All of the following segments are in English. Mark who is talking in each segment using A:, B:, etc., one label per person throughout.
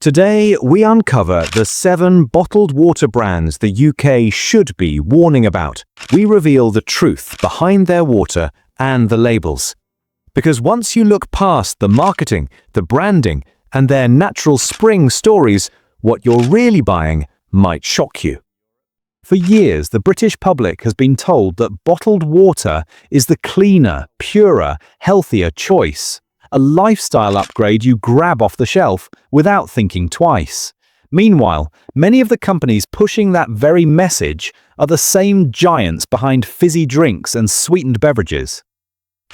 A: Today, we uncover the 7 bottled water brands the UK should be warning about. We reveal the truth behind their water and the labels. Because once you look past the marketing, the branding, and their natural spring stories, what you're really buying might shock you. For years, the British public has been told that bottled water is the cleaner, purer, healthier choice. A lifestyle upgrade you grab off the shelf without thinking twice. Meanwhile, many of the companies pushing that very message are the same giants behind fizzy drinks and sweetened beverages.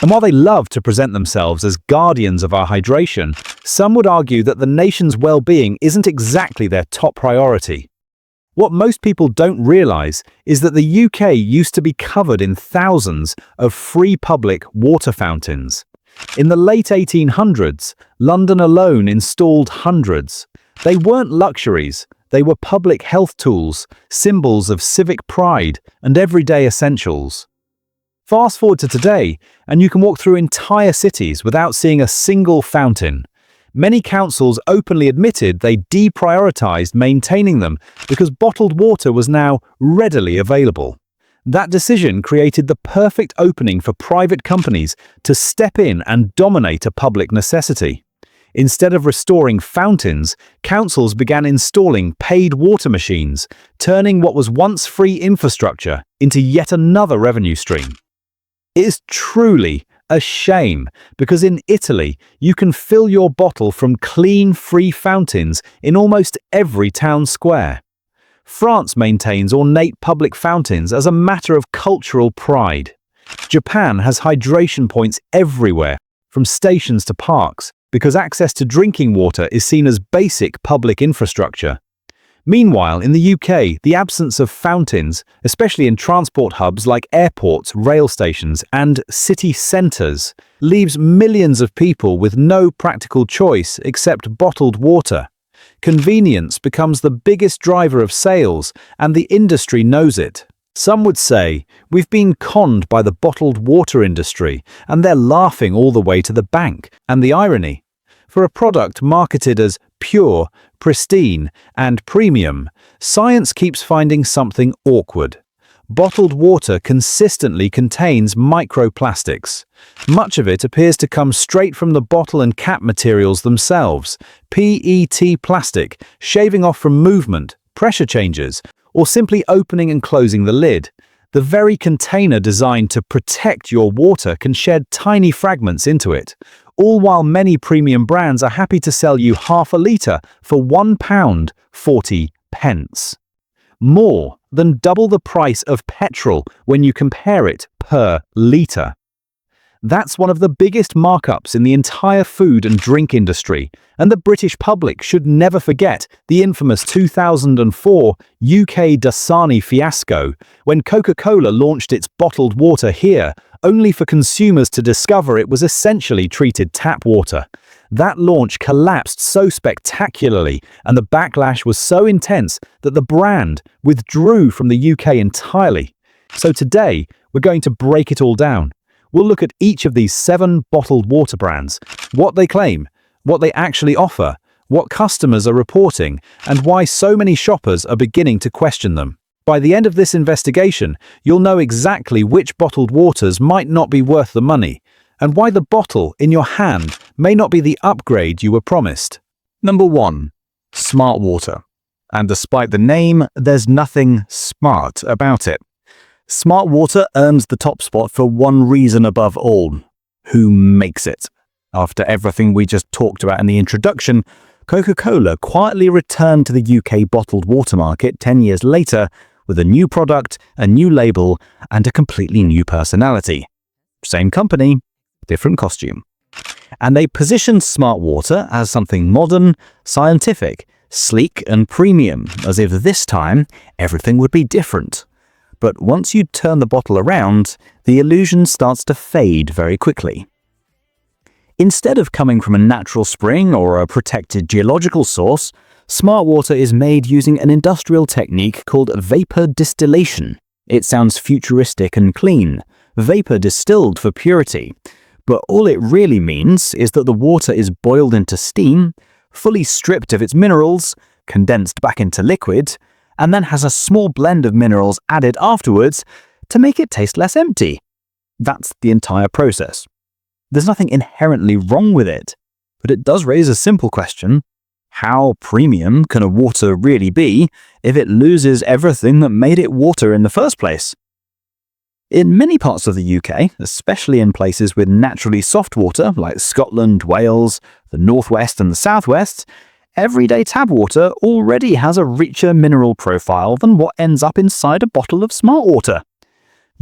A: And while they love to present themselves as guardians of our hydration, some would argue that the nation's well-being isn't exactly their top priority. What most people don't realize is that the UK used to be covered in thousands of free public water fountains. In the late 1800s, London alone installed hundreds. They weren't luxuries, they were public health tools, symbols of civic pride and everyday essentials. Fast forward to today, and you can walk through entire cities without seeing a single fountain. Many councils openly admitted they deprioritized maintaining them because bottled water was now readily available. That decision created the perfect opening for private companies to step in and dominate a public necessity. Instead of restoring fountains, councils began installing paid water machines, turning what was once free infrastructure into yet another revenue stream. It is truly a shame, because in Italy, you can fill your bottle from clean, free fountains in almost every town square. France maintains ornate public fountains as a matter of cultural pride. Japan has hydration points everywhere, from stations to parks, because access to drinking water is seen as basic public infrastructure. Meanwhile, in the UK, the absence of fountains, especially in transport hubs like airports, rail stations, and city centres, leaves millions of people with no practical choice except bottled water. Convenience becomes the biggest driver of sales, and the industry knows it. Some would say, we've been conned by the bottled water industry, and they're laughing all the way to the bank. And the irony? For a product marketed as pure, pristine, and premium, science keeps finding something awkward. Bottled water consistently contains microplastics. Much of it appears to come straight from the bottle and cap materials themselves, PET plastic, shaving off from movement, pressure changes, or simply opening and closing the lid. The very container designed to protect your water can shed tiny fragments into it, all while many premium brands are happy to sell you half a litre for £1.40. More than double the price of petrol when you compare it per litre. That's one of the biggest markups in the entire food and drink industry, and the British public should never forget the infamous 2004 UK Dasani fiasco, when Coca-Cola launched its bottled water here, only for consumers to discover it was essentially treated tap water. That launch collapsed so spectacularly, and the backlash was so intense that the brand withdrew from the UK entirely. So today, we're going to break it all down. We'll look at each of these 7 bottled water brands, what they claim, what they actually offer, what customers are reporting, and why so many shoppers are beginning to question them. By the end of this investigation, you'll know exactly which bottled waters might not be worth the money, and why the bottle in your hand may not be the upgrade you were promised. Number 1. Smart water. And despite the name, there's nothing smart about it. Smart water earns the top spot for one reason above all: who makes it. After everything we just talked about in the introduction, Coca-Cola quietly returned to the UK bottled water market 10 years later with a new product, a new label, and a completely new personality. Same company, different costume. And they positioned smart water as something modern, scientific, sleek, and premium, as if this time everything would be different. But once you turn the bottle around, the illusion starts to fade very quickly. Instead of coming from a natural spring or a protected geological source, smart water is made using an industrial technique called vapor distillation. It sounds futuristic and clean, vapor distilled for purity. But all it really means is that the water is boiled into steam, fully stripped of its minerals, condensed back into liquid, and then has a small blend of minerals added afterwards to make it taste less empty. That's the entire process. There's nothing inherently wrong with it, but it does raise a simple question. How premium can a water really be if it loses everything that made it water in the first place? In many parts of the UK, especially in places with naturally soft water like Scotland, Wales, the Northwest and the Southwest, everyday tap water already has a richer mineral profile than what ends up inside a bottle of smart water.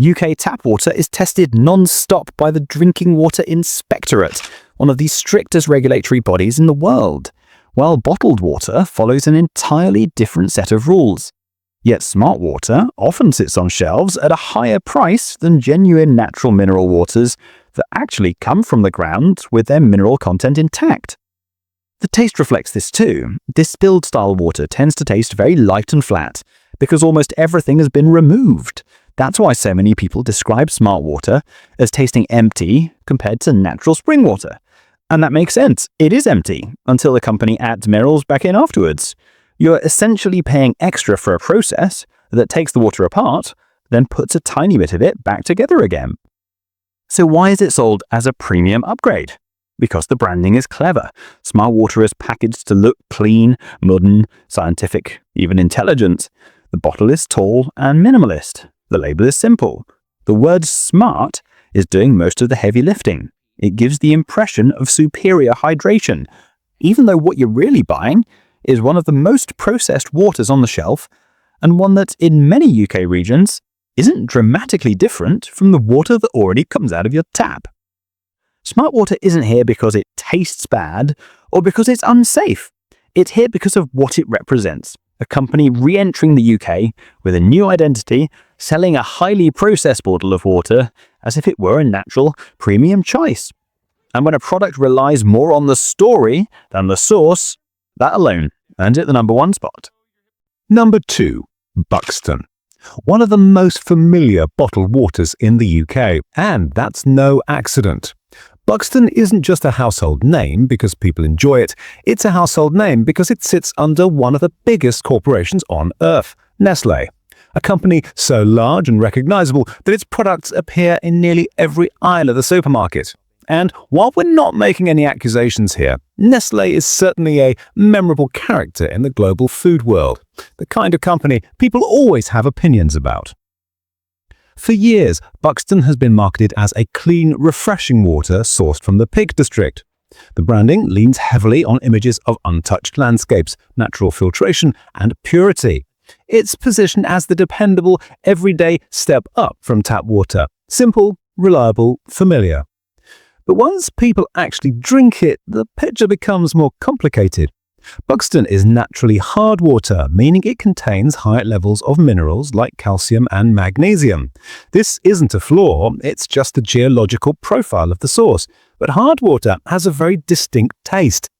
A: UK tap water is tested non-stop by the Drinking Water Inspectorate, one of the strictest regulatory bodies in the world, while bottled water follows an entirely different set of rules. Yet smart water often sits on shelves at a higher price than genuine natural mineral waters that actually come from the ground with their mineral content intact. The taste reflects this too. Distilled style water tends to taste very light and flat because almost everything has been removed. That's why so many people describe smart water as tasting empty compared to natural spring water. And that makes sense. It is empty until the company adds minerals back in afterwards. You're essentially paying extra for a process that takes the water apart, then puts a tiny bit of it back together again. So why is it sold as a premium upgrade? Because the branding is clever. Smart water is packaged to look clean, modern, scientific, even intelligent. The bottle is tall and minimalist. The label is simple. The word smart is doing most of the heavy lifting. It gives the impression of superior hydration, even though what you're really buying is one of the most processed waters on the shelf, and one that in many UK regions isn't dramatically different from the water that already comes out of your tap. Smart water isn't here because it tastes bad or because it's unsafe. It's here because of what it represents. A company re-entering the UK with a new identity, selling a highly processed bottle of water as if it were a natural premium choice. And when a product relies more on the story than the source, that alone earns it the number 1 spot.
B: Number 2. Buxton. One of the most familiar bottled waters in the UK, and that's no accident. Buxton isn't just a household name because people enjoy it, it's a household name because it sits under one of the biggest corporations on earth, Nestle. A company so large and recognizable that its products appear in nearly every aisle of the supermarket. And while we're not making any accusations here, Nestle is certainly a memorable character in the global food world, the kind of company people always have opinions about. For years, Buxton has been marketed as a clean, refreshing water sourced from the Peak District. The branding leans heavily on images of untouched landscapes, natural filtration, and purity. It's positioned as the dependable, everyday step up from tap water. Simple, reliable, familiar. But once people actually drink it, the picture becomes more complicated. Buxton is naturally hard water, meaning it contains high levels of minerals like calcium and magnesium. This isn't a flaw, it's just the geological profile of the source. But hard water has a very distinct taste.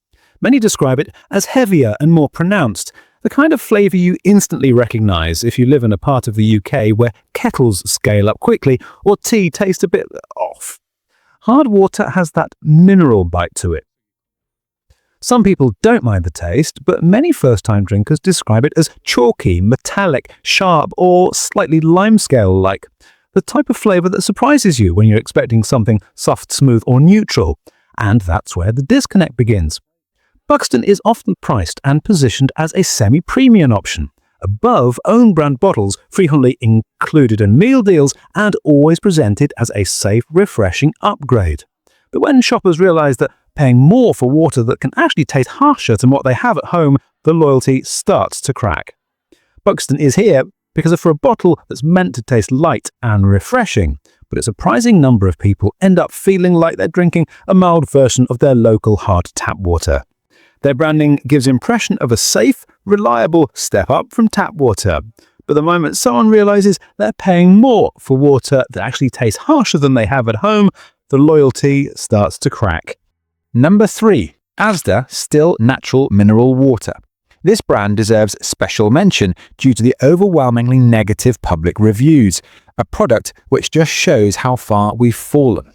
B: Many describe it as heavier and more pronounced, the kind of flavour you instantly recognise if you live in a part of the UK where kettles scale up quickly or tea tastes a bit off. Hard water has that mineral bite to it. Some people don't mind the taste, but many first-time drinkers describe it as chalky, metallic, sharp, or slightly limescale-like. The type of flavour that surprises you when you're expecting something soft, smooth, or neutral. And that's where the disconnect begins. Buxton is often priced and positioned as a semi-premium option, above own-brand bottles frequently included in meal deals and always presented as a safe, refreshing upgrade. But when shoppers realise that paying more for water that can actually taste harsher than what they have at home, the loyalty starts to crack. Buxton is here because for a bottle that's meant to taste light and refreshing, but a surprising number of people end up feeling like they're drinking a mild version of their local hard tap water. Their branding gives impression of a safe, reliable step up from tap water. But the moment someone realises they're paying more for water that actually tastes harsher than they have at home, the loyalty starts to crack. Number 3. Asda Still Natural Mineral Water. This brand deserves special mention due to the overwhelmingly negative public reviews, a product which just shows how far we've fallen.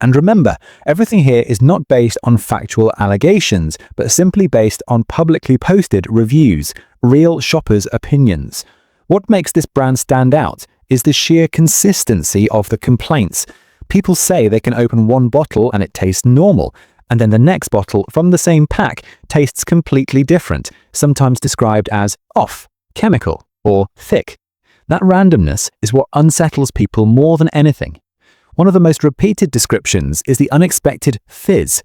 B: And remember, everything here is not based on factual allegations, but simply based on publicly posted reviews, real shoppers' opinions. What makes this brand stand out is the sheer consistency of the complaints. People say they can open one bottle and it tastes normal, and then the next bottle from the same pack tastes completely different, sometimes described as off, chemical, or thick. That randomness is what unsettles people more than anything. One of the most repeated descriptions is the unexpected fizz.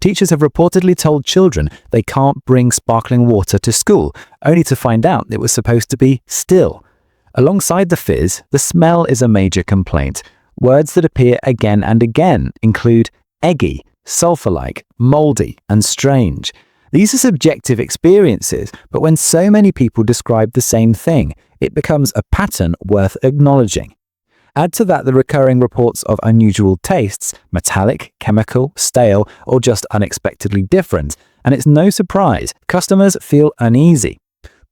B: Teachers have reportedly told children they can't bring sparkling water to school, only to find out it was supposed to be still. Alongside the fizz, the smell is a major complaint. Words that appear again and again include eggy, sulfur-like, moldy, and strange. These are subjective experiences, but when so many people describe the same thing, it becomes a pattern worth acknowledging. Add to that the recurring reports of unusual tastes, metallic, chemical, stale, or just unexpectedly different, and it's no surprise customers feel uneasy.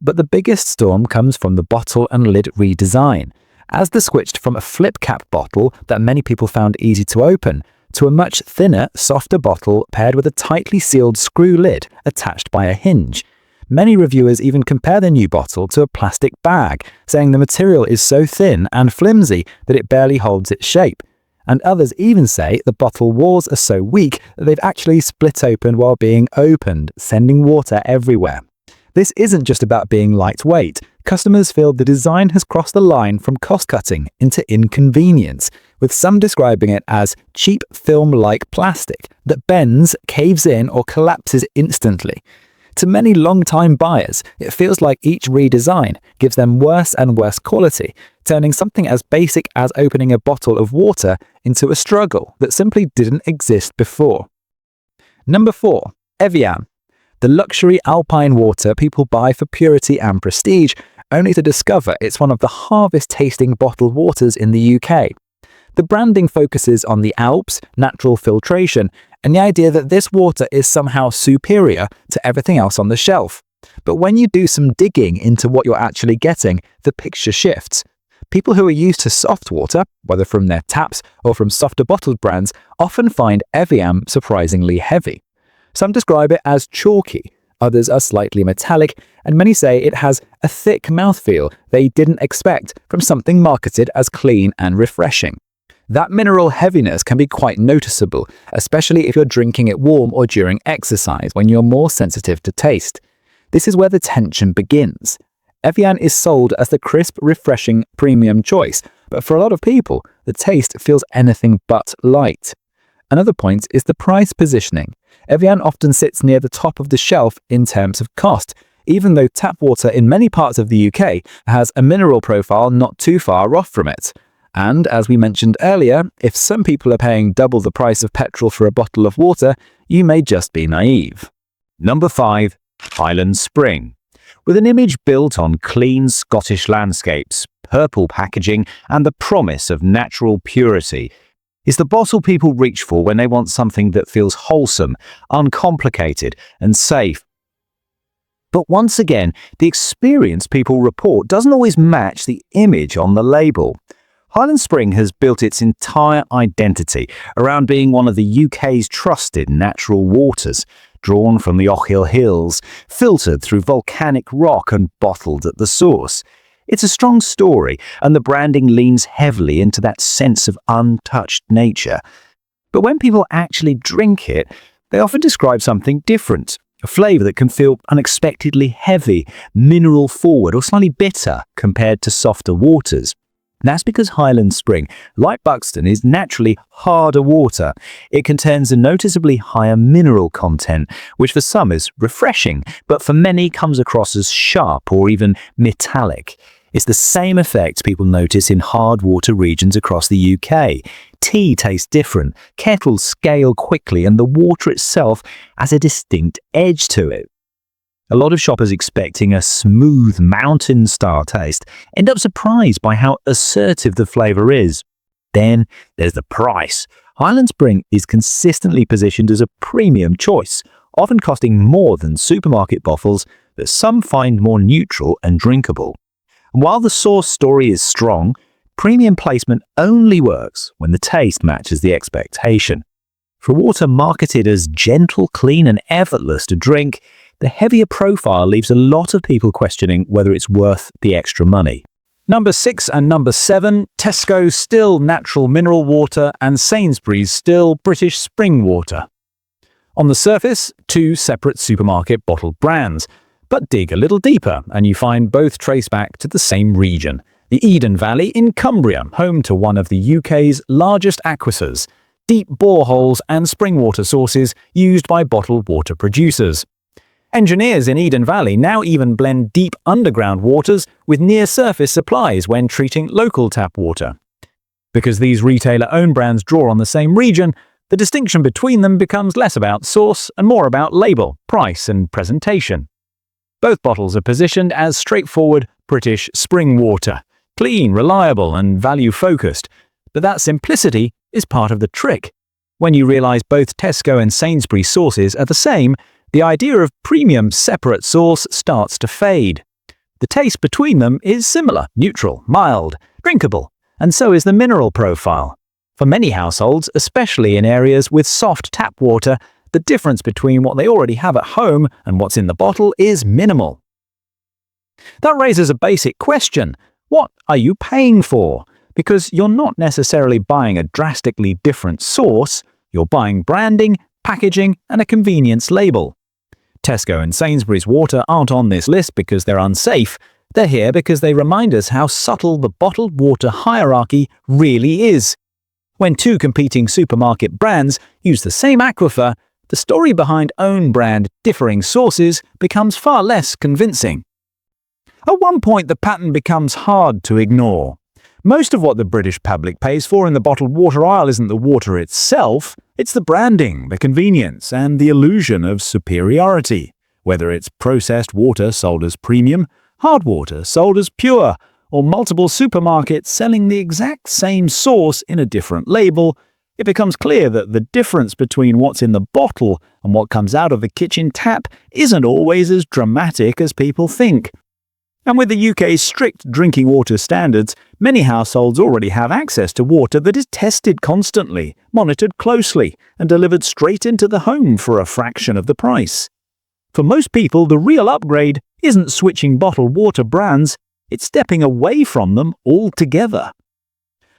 B: But the biggest storm comes from the bottle and lid redesign. Asda switched from a flip cap bottle that many people found easy to open to a much thinner, softer bottle paired with a tightly sealed screw lid attached by a hinge. Many reviewers even compare the new bottle to a plastic bag, saying the material is so thin and flimsy that it barely holds its shape. And others even say the bottle walls are so weak that they've actually split open while being opened, sending water everywhere. This isn't just about being lightweight. Customers feel the design has crossed the line from cost-cutting into inconvenience, with some describing it as cheap film-like plastic that bends, caves in, or collapses instantly. To many long-time buyers, it feels like each redesign gives them worse and worse quality, turning something as basic as opening a bottle of water into a struggle that simply didn't exist before. Number 4. Evian. The luxury alpine water people buy for purity and prestige, only to discover it's one of the harvest-tasting bottled waters in the UK. The branding focuses on the Alps, natural filtration, and the idea that this water is somehow superior to everything else on the shelf. But when you do some digging into what you're actually getting, the picture shifts. People who are used to soft water, whether from their taps or from softer bottled brands, often find Evian surprisingly heavy. Some describe it as chalky, others are slightly metallic, and many say it has a thick mouthfeel they didn't expect from something marketed as clean and refreshing. That mineral heaviness can be quite noticeable, especially if you're drinking it warm or during exercise when you're more sensitive to taste. This is where the tension begins. Evian is sold as the crisp, refreshing premium choice, but for a lot of people, the taste feels anything but light. Another point is the price positioning. Evian often sits near the top of the shelf in terms of cost, even though tap water in many parts of the UK has a mineral profile not too far off from it. And as we mentioned earlier, if some people are paying double the price of petrol for a bottle of water, you may just be naive.
A: Number 5. Highland Spring. With an image built on clean Scottish landscapes, purple packaging, and the promise of natural purity, is the bottle people reach for when they want something that feels wholesome, uncomplicated, and safe. But once again, the experience people report doesn't always match the image on the label. Highland Spring has built its entire identity around being one of the UK's trusted natural waters, drawn from the Ochil Hills, filtered through volcanic rock and bottled at the source. It's a strong story, and the branding leans heavily into that sense of untouched nature. But when people actually drink it, they often describe something different, a flavour that can feel unexpectedly heavy, mineral-forward, or slightly bitter compared to softer waters. That's because Highland Spring, like Buxton, is naturally harder water. It contains a noticeably higher mineral content, which for some is refreshing, but for many comes across as sharp or even metallic. It's the same effect people notice in hard water regions across the UK. Tea tastes different, kettles scale quickly, and the water itself has a distinct edge to it. A lot of shoppers expecting a smooth mountain-style taste end up surprised by how assertive the flavour is. Then there's the price. Highland Spring is consistently positioned as a premium choice, often costing more than supermarket bottles that some find more neutral and drinkable. And while the source story is strong,
B: Premium placement only works when the taste matches the expectation. For water marketed as gentle, clean and effortless to drink, the heavier profile leaves a lot of people questioning whether it's worth the extra money.
A: Number 6 and number 7, Tesco still natural mineral water and Sainsbury's still British spring water. On the surface, two separate supermarket bottled brands, but dig a little deeper and you find both trace back to the same region, the Eden Valley in Cumbria, home to one of the UK's largest aquifers, deep boreholes and spring water sources used by bottled water producers. Engineers in Eden Valley now even blend deep underground waters with near-surface supplies when treating local tap water. Because these retailer-owned brands draw on the same region, the distinction between them becomes less about source and more about label, price and presentation. Both bottles are positioned as straightforward British spring water, clean, reliable and value-focused, but that simplicity is part of the trick. When you realize both Tesco and Sainsbury's sources are the same, the idea of premium separate source starts to fade. The taste between them is similar, neutral, mild, drinkable, and so is the mineral profile. For many households, especially in areas with soft tap water, the difference between what they already have at home and what's in the bottle is minimal. That raises a basic question. What are you paying for? Because you're not necessarily buying a drastically different source, you're buying branding, packaging, and a convenience label. Tesco and Sainsbury's water aren't on this list because they're unsafe. They're here because they remind us how subtle the bottled water hierarchy really is. When two competing supermarket brands use the same aquifer, the story behind own brand differing sources becomes far less convincing. At one point, the pattern becomes hard to ignore. Most of what the British public pays for in the bottled water aisle isn't the water itself, it's the branding, the convenience, and the illusion of superiority. Whether it's processed water sold as premium, hard water sold as pure, or multiple supermarkets selling the exact same source in a different label, it becomes clear that the difference between what's in the bottle and what comes out of the kitchen tap isn't always as dramatic as people think. And with the UK's strict drinking water standards, many households already have access to water that is tested constantly, monitored closely, and delivered straight into the home for a fraction of the price. For most people, the real upgrade isn't switching bottled water brands, it's stepping away from them altogether.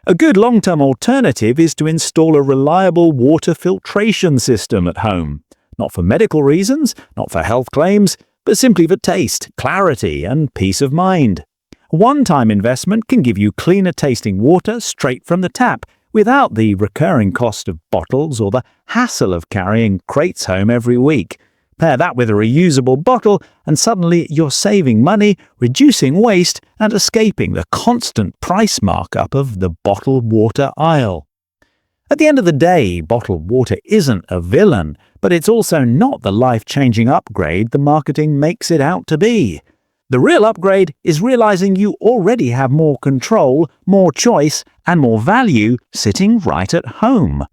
A: A good long-term alternative is to install a reliable water filtration system at home. Not for medical reasons, not for health claims, but simply for taste, clarity, and peace of mind. A one-time investment can give you cleaner tasting water straight from the tap, without the recurring cost of bottles or the hassle of carrying crates home every week. Pair that with a reusable bottle, and suddenly you're saving money, reducing waste, and escaping the constant price markup of the bottled water aisle. At the end of the day, bottled water isn't a villain, but it's also not the life-changing upgrade the marketing makes it out to be. The real upgrade is realizing you already have more control, more choice, and more value sitting right at home.